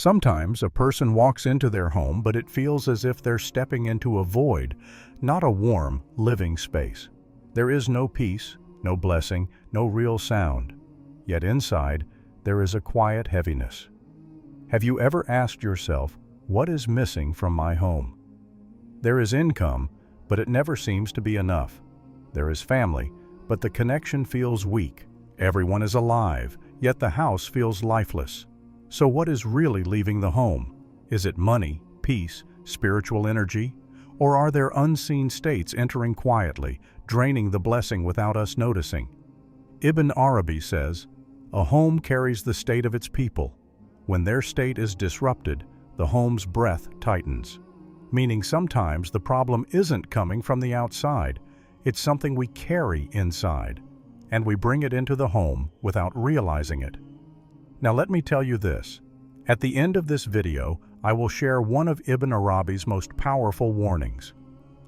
Sometimes a person walks into their home, but it feels as if they're stepping into a void, not a warm, living space. There is no peace, no blessing, no real sound. Yet inside, there is a quiet heaviness. Have you ever asked yourself, what is missing from my home? There is income, but it never seems to be enough. There is family, but the connection feels weak. Everyone is alive, yet the house feels lifeless. So what is really leaving the home? Is it money, peace, spiritual energy? Or are there unseen states entering quietly, draining the blessing without us noticing? Ibn Arabi says, "A home carries the state of its people. When their state is disrupted, the home's breath tightens." Meaning sometimes the problem isn't coming from the outside, it's something we carry inside, and we bring it into the home without realizing it. Now let me tell you this. At the end of this video, I will share one of Ibn Arabi's most powerful warnings,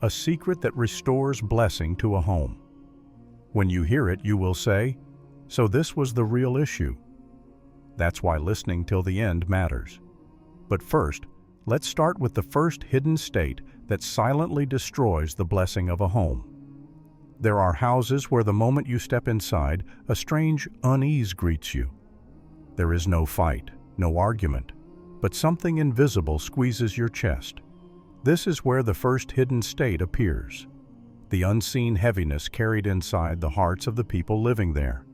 a secret that restores blessing to a home. When you hear it, you will say, "So this was the real issue." That's why listening till the end matters. But first, let's start with the first hidden state that silently destroys the blessing of a home. There are houses where the moment you step inside, a strange unease greets you. There is no fight, no argument, but something invisible squeezes your chest. This is where the first hidden state appears, the unseen heaviness carried inside the hearts of the people living there.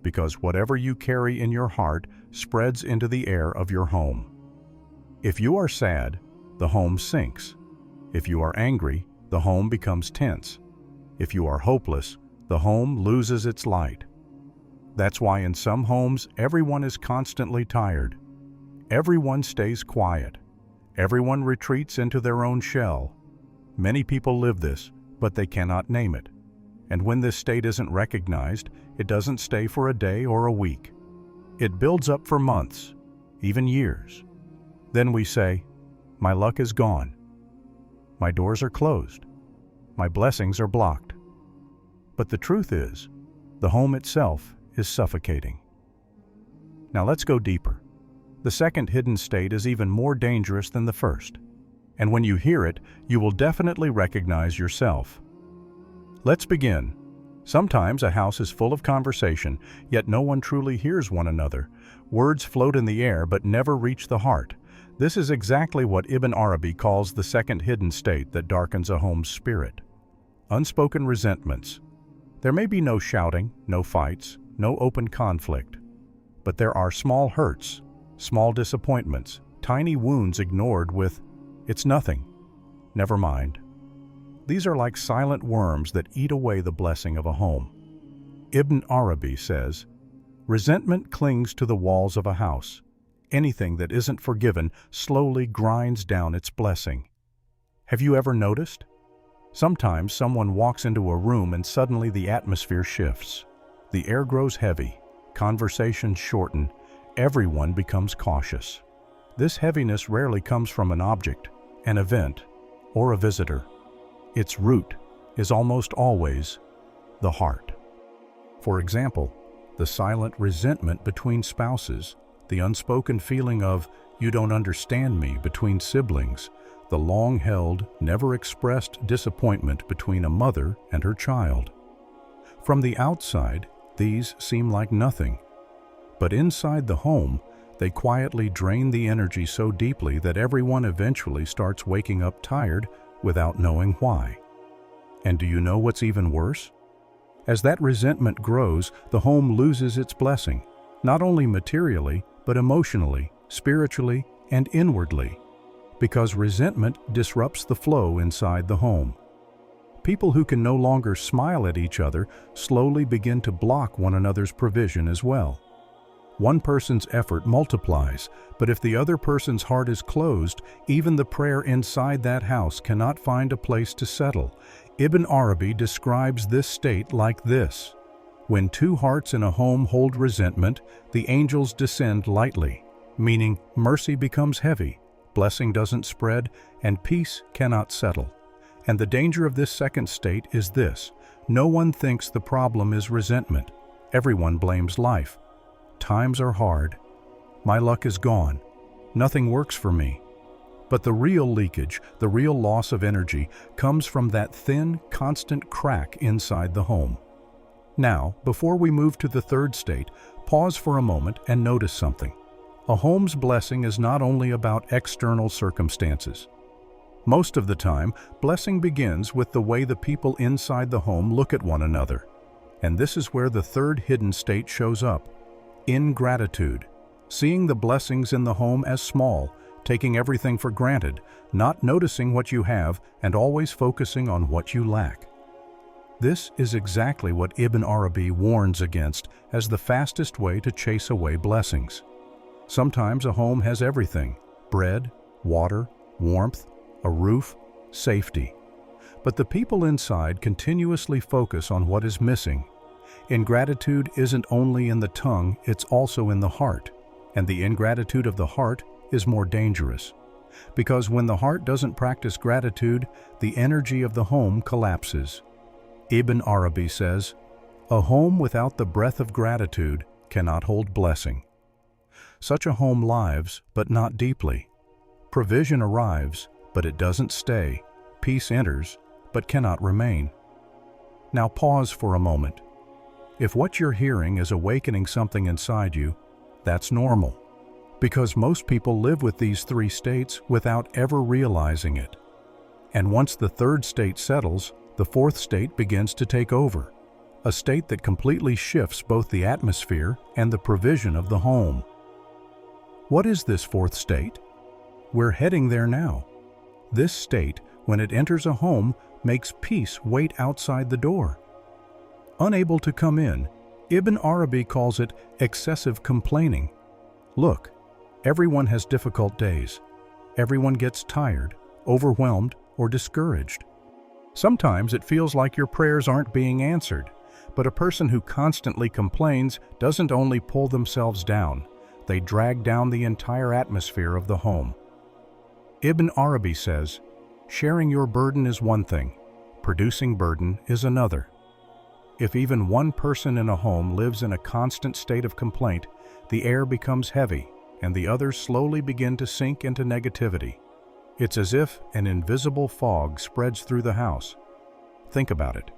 Because whatever you carry in your heart spreads into the air of your home. If you are sad, the home sinks. If you are angry, the home becomes tense. If you are hopeless, the home loses its light. That's why in some homes, everyone is constantly tired. Everyone stays quiet. Everyone retreats into their own shell. Many people live this, but they cannot name it. And when this state isn't recognized, it doesn't stay for a day or a week. It builds up for months, even years. Then we say, "My luck is gone. My doors are closed. My blessings are blocked." But the truth is, the home itself is suffocating. Now let's go deeper. The second hidden state is even more dangerous than the first. And when you hear it, you will definitely recognize yourself. Let's begin. Sometimes a house is full of conversation, yet no one truly hears one another. Words float in the air but never reach the heart. This is exactly what Ibn Arabi calls the second hidden state that darkens a home's spirit. Unspoken resentments. There may be no shouting, no fights, no open conflict. But there are small hurts, small disappointments, tiny wounds ignored with, "It's nothing. Never mind." These are like silent worms that eat away the blessing of a home. Ibn Arabi says, "Resentment clings to the walls of a house. Anything that isn't forgiven slowly grinds down its blessing." Have you ever noticed? Sometimes someone walks into a room and suddenly the atmosphere shifts. The air grows heavy, conversations shorten, everyone becomes cautious. This heaviness rarely comes from an object, an event, or a visitor. Its root is almost always the heart. For example, the silent resentment between spouses, the unspoken feeling of "you don't understand me" between siblings, the long-held, never-expressed disappointment between a mother and her child. From the outside, these seem like nothing. But inside the home, they quietly drain the energy so deeply that everyone eventually starts waking up tired without knowing why. And do you know what's even worse? As that resentment grows, the home loses its blessing, not only materially, but emotionally, spiritually, and inwardly. Because resentment disrupts the flow inside the home. People who can no longer smile at each other slowly begin to block one another's provision as well. One person's effort multiplies, but if the other person's heart is closed, even the prayer inside that house cannot find a place to settle. Ibn Arabi describes this state like this: "When two hearts in a home hold resentment, the angels descend lightly," meaning mercy becomes heavy, blessing doesn't spread, and peace cannot settle. And the danger of this second state is this: no one thinks the problem is resentment. Everyone blames life. Times are hard. My luck is gone. Nothing works for me. But the real leakage, the real loss of energy, comes from that thin, constant crack inside the home. Now, before we move to the third state, pause for a moment and notice something. A home's blessing is not only about external circumstances. Most of the time, blessing begins with the way the people inside the home look at one another. And this is where the third hidden state shows up: ingratitude. Seeing the blessings in the home as small, taking everything for granted, not noticing what you have, and always focusing on what you lack. This is exactly what Ibn Arabi warns against as the fastest way to chase away blessings. Sometimes a home has everything: bread, water, warmth, a roof, safety. But the people inside continuously focus on what is missing. Ingratitude isn't only in the tongue, it's also in the heart. And the ingratitude of the heart is more dangerous. Because when the heart doesn't practice gratitude, the energy of the home collapses. Ibn Arabi says, "A home without the breath of gratitude cannot hold blessing." Such a home lives, but not deeply. Provision arrives, but it doesn't stay. Peace enters, but cannot remain. Now pause for a moment. If what you're hearing is awakening something inside you, that's normal. Because most people live with these three states without ever realizing it. And once the third state settles, the fourth state begins to take over. A state that completely shifts both the atmosphere and the provision of the home. What is this fourth state? We're heading there now. This state, when it enters a home, makes peace wait outside the door. Unable to come in, Ibn Arabi calls it excessive complaining. Look, everyone has difficult days. Everyone gets tired, overwhelmed, or discouraged. Sometimes it feels like your prayers aren't being answered, but a person who constantly complains doesn't only pull themselves down, they drag down the entire atmosphere of the home. Ibn Arabi says, sharing your burden is one thing, producing burden is another. If even one person in a home lives in a constant state of complaint, the air becomes heavy, and the others slowly begin to sink into negativity. It's as if an invisible fog spreads through the house. Think about it.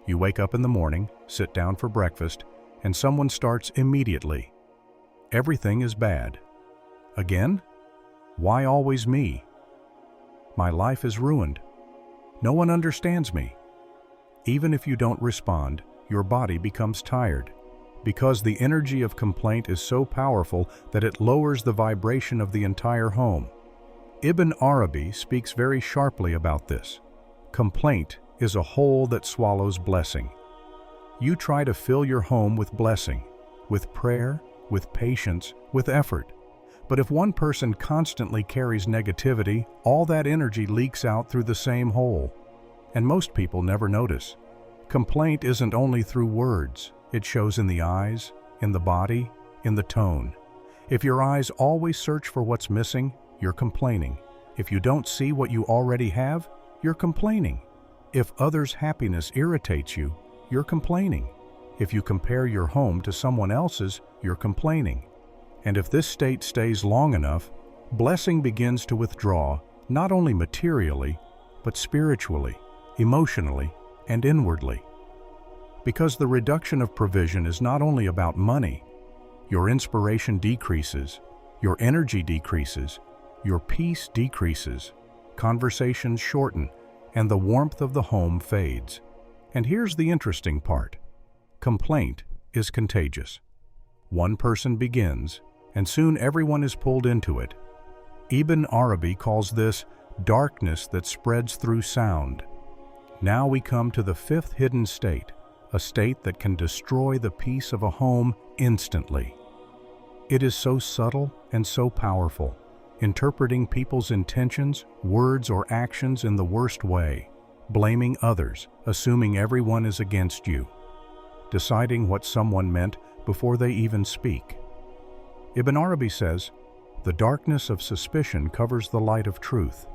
You wake up in the morning, sit down for breakfast, and someone starts immediately. Everything is bad. Again? Why always me? My life is ruined. No one understands me. Even if you don't respond, your body becomes tired, because the energy of complaint is so powerful that it lowers the vibration of the entire home. Ibn Arabi speaks very sharply about this. Complaint is a hole that swallows blessing. You try to fill your home with blessing, with prayer, with patience, with effort. But if one person constantly carries negativity, all that energy leaks out through the same hole. And most people never notice. Complaint isn't only through words. It shows in the eyes, in the body, in the tone. If your eyes always search for what's missing, you're complaining. If you don't see what you already have, you're complaining. If others' happiness irritates you, you're complaining. If you compare your home to someone else's, you're complaining. And if this state stays long enough, blessing begins to withdraw, not only materially, but spiritually, emotionally, and inwardly. Because the reduction of provision is not only about money, your inspiration decreases, your energy decreases, your peace decreases, conversations shorten, and the warmth of the home fades. And here's the interesting part. Complaint is contagious. One person begins, and soon everyone is pulled into it. Ibn Arabi calls this darkness that spreads through sound. Now we come to the fifth hidden state, a state that can destroy the peace of a home instantly. It is so subtle and so powerful, interpreting people's intentions, words, or actions in the worst way, blaming others, assuming everyone is against you, deciding what someone meant before they even speak. Ibn Arabi says, the darkness of suspicion covers the light of truth.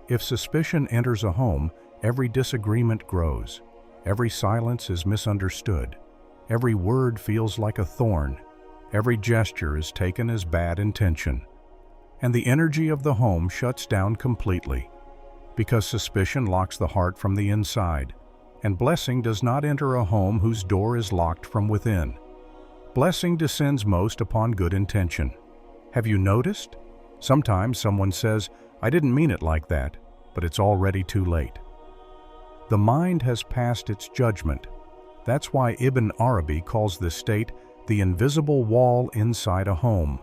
If suspicion enters a home, every disagreement grows. Every silence is misunderstood. Every word feels like a thorn. Every gesture is taken as bad intention. and the energy of the home shuts down completely, because suspicion locks the heart from the inside, and blessing does not enter a home whose door is locked from within. Blessing descends most upon good intention. Have you noticed? Sometimes someone says, "I didn't mean it like that," but it's already too late. The mind has passed its judgment. That's why Ibn Arabi calls this state the invisible wall inside a home.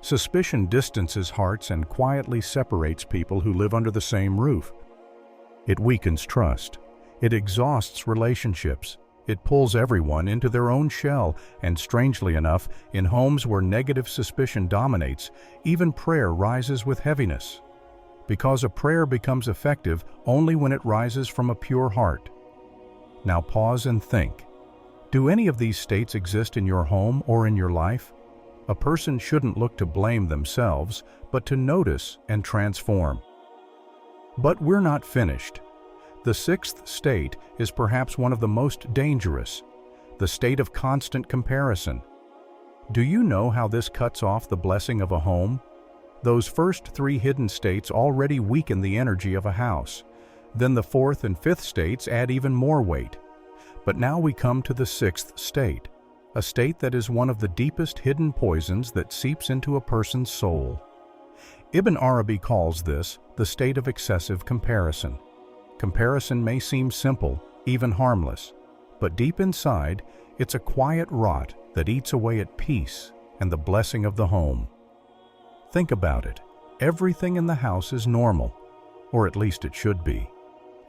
Suspicion distances hearts and quietly separates people who live under the same roof. It weakens trust. It exhausts relationships. It pulls everyone into their own shell, and strangely enough, in homes where negative suspicion dominates, even prayer rises with heaviness. Because a prayer becomes effective only when it rises from a pure heart. Now pause and think. Do any of these states exist in your home or in your life? A person shouldn't look to blame themselves, but to notice and transform. But we're not finished. The sixth state is perhaps one of the most dangerous, the state of constant comparison. Do you know how this cuts off the blessing of a home? Those first three hidden states already weaken the energy of a house. Then the fourth and fifth states add even more weight. But now we come to the sixth state, a state that is one of the deepest hidden poisons that seeps into a person's soul. Ibn Arabi calls this the state of excessive comparison. Comparison may seem simple, even harmless, but deep inside, it's a quiet rot that eats away at peace and the blessing of the home. Think about it. Everything in the house is normal, or at least it should be.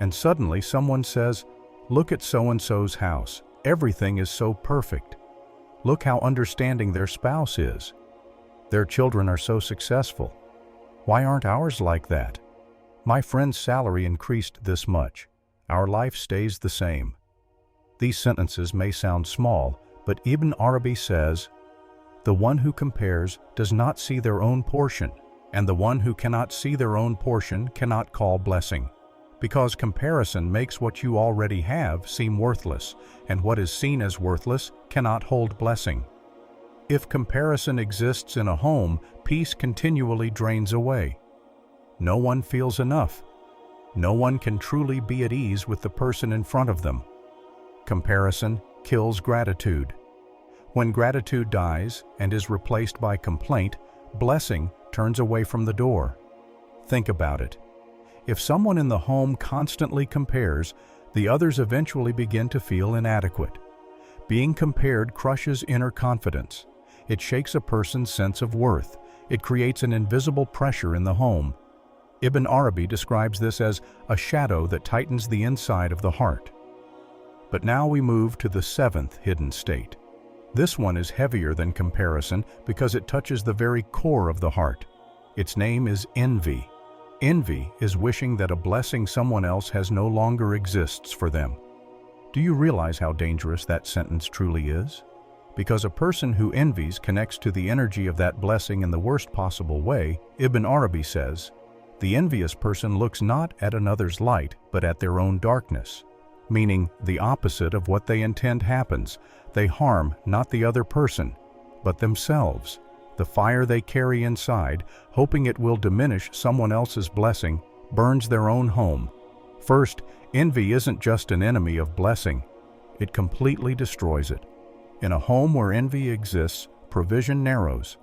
And suddenly someone says, "Look at so-and-so's house. Everything is so perfect. Look how understanding their spouse is. Their children are so successful. Why aren't ours like that? My friend's salary increased this much. Our life stays the same." These sentences may sound small, but Ibn Arabi says, "The one who compares does not see their own portion, and the one who cannot see their own portion cannot call blessing. Because comparison makes what you already have seem worthless, and what is seen as worthless cannot hold blessing. If comparison exists in a home, peace continually drains away. No one feels enough. No one can truly be at ease with the person in front of them. Comparison kills gratitude. When gratitude dies and is replaced by complaint, blessing turns away from the door. Think about it. If someone in the home constantly compares, the others eventually begin to feel inadequate. Being compared crushes inner confidence. It shakes a person's sense of worth. It creates an invisible pressure in the home. Ibn Arabi describes this as a shadow that tightens the inside of the heart. But now we move to the seventh hidden state. This one is heavier than comparison because it touches the very core of the heart. Its name is envy. Envy is wishing that a blessing someone else has no longer exists for them. Do you realize how dangerous that sentence truly is? Because a person who envies connects to the energy of that blessing in the worst possible way. Ibn Arabi says, "The envious person looks not at another's light, but at their own darkness," meaning the opposite of what they intend happens. They harm not the other person, but themselves. The fire they carry inside, hoping it will diminish someone else's blessing, burns their own home. First, envy isn't just an enemy of blessing. It completely destroys it. In a home where envy exists, provision narrows.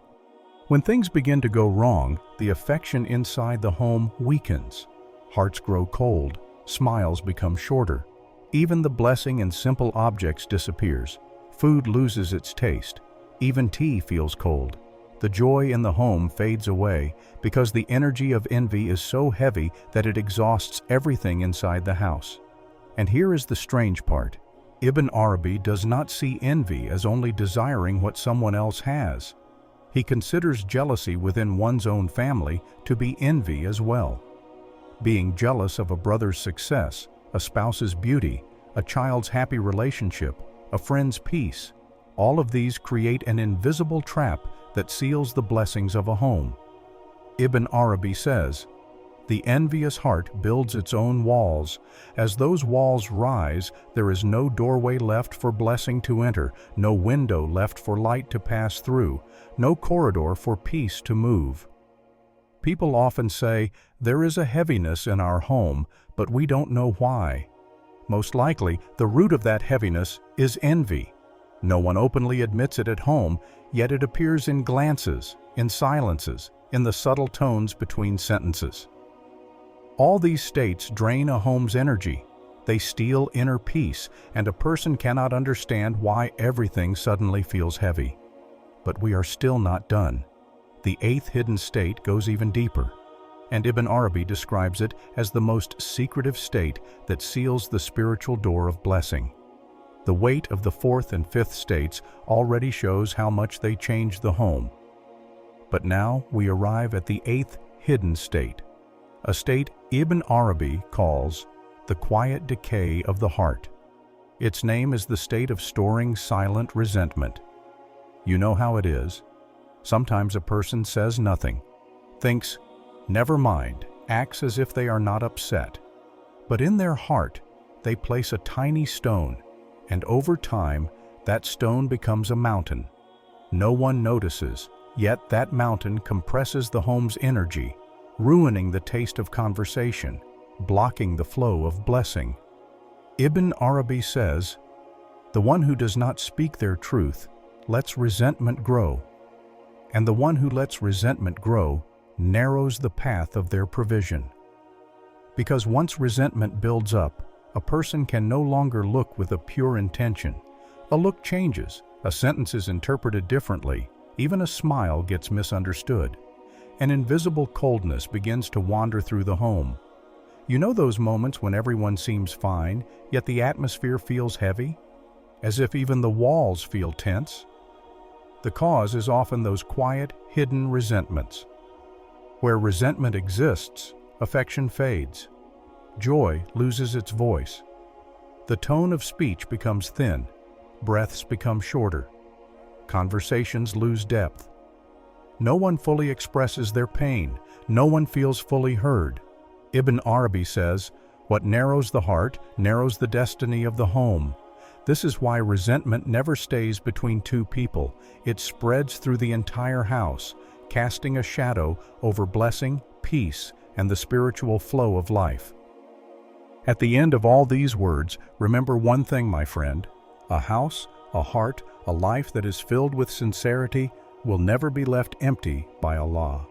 When things begin to go wrong, the affection inside the home weakens. Hearts grow cold, smiles become shorter. Even the blessing in simple objects disappears. Food loses its taste. Even tea feels cold. The joy in the home fades away because the energy of envy is so heavy that it exhausts everything inside the house. And here is the strange part. Ibn Arabi does not see envy as only desiring what someone else has. He considers jealousy within one's own family to be envy as well. Being jealous of a brother's success, a spouse's beauty, a child's happy relationship, a friend's peace, all of these create an invisible trap that seals the blessings of a home. Ibn Arabi says, "The envious heart builds its own walls. As those walls rise, there is no doorway left for blessing to enter, no window left for light to pass through, no corridor for peace to move." People often say, "There is a heaviness in our home, but we don't know why." Most likely, the root of that heaviness is envy. No one openly admits it at home, yet it appears in glances, in silences, in the subtle tones between sentences. All these states drain a home's energy. They steal inner peace, and a person cannot understand why everything suddenly feels heavy. But we are still not done. The eighth hidden state goes even deeper, and Ibn Arabi describes it as the most secretive state that seals the spiritual door of blessing. The weight of the fourth and fifth states already shows how much they change the home. But now we arrive at the eighth hidden state, a state Ibn Arabi calls the quiet decay of the heart. Its name is the state of storing silent resentment. You know how it is. Sometimes a person says nothing, thinks, "Never mind," acts as if they are not upset. But in their heart, they place a tiny stone, and over time, that stone becomes a mountain. No one notices, yet that mountain compresses the home's energy, ruining the taste of conversation, blocking the flow of blessing. Ibn Arabi says, "The one who does not speak their truth lets resentment grow, and the one who lets resentment grow narrows the path of their provision." Because once resentment builds up, a person can no longer look with a pure intention. A look changes, a sentence is interpreted differently, even a smile gets misunderstood. An invisible coldness begins to wander through the home. You know those moments when everyone seems fine, yet the atmosphere feels heavy? As if even the walls feel tense? The cause is often those quiet, hidden resentments. Where resentment exists, affection fades. Joy loses its voice. The tone of speech becomes thin. Breaths become shorter. Conversations lose depth. No one fully expresses their pain. No one feels fully heard. Ibn Arabi says, "What narrows the heart narrows the destiny of the home." This is why resentment never stays between two people. It spreads through the entire house, casting a shadow over blessing, peace, and the spiritual flow of life. At the end of all these words, remember one thing, my friend. A house, a heart, a life that is filled with sincerity will never be left empty by Allah.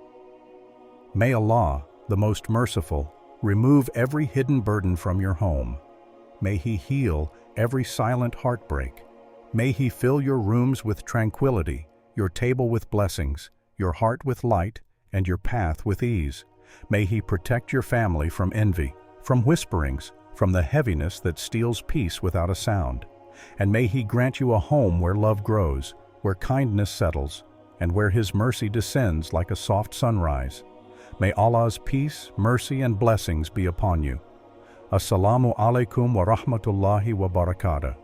May Allah, the most merciful, remove every hidden burden from your home. May He heal every silent heartbreak. May He fill your rooms with tranquility, your table with blessings, your heart with light, and your path with ease. May He protect your family from envy, from whisperings, from the heaviness that steals peace without a sound. And may He grant you a home where love grows, where kindness settles, and where His mercy descends like a soft sunrise. May Allah's peace, mercy, and blessings be upon you. Assalamu alaikum wa rahmatullahi wa barakatuh.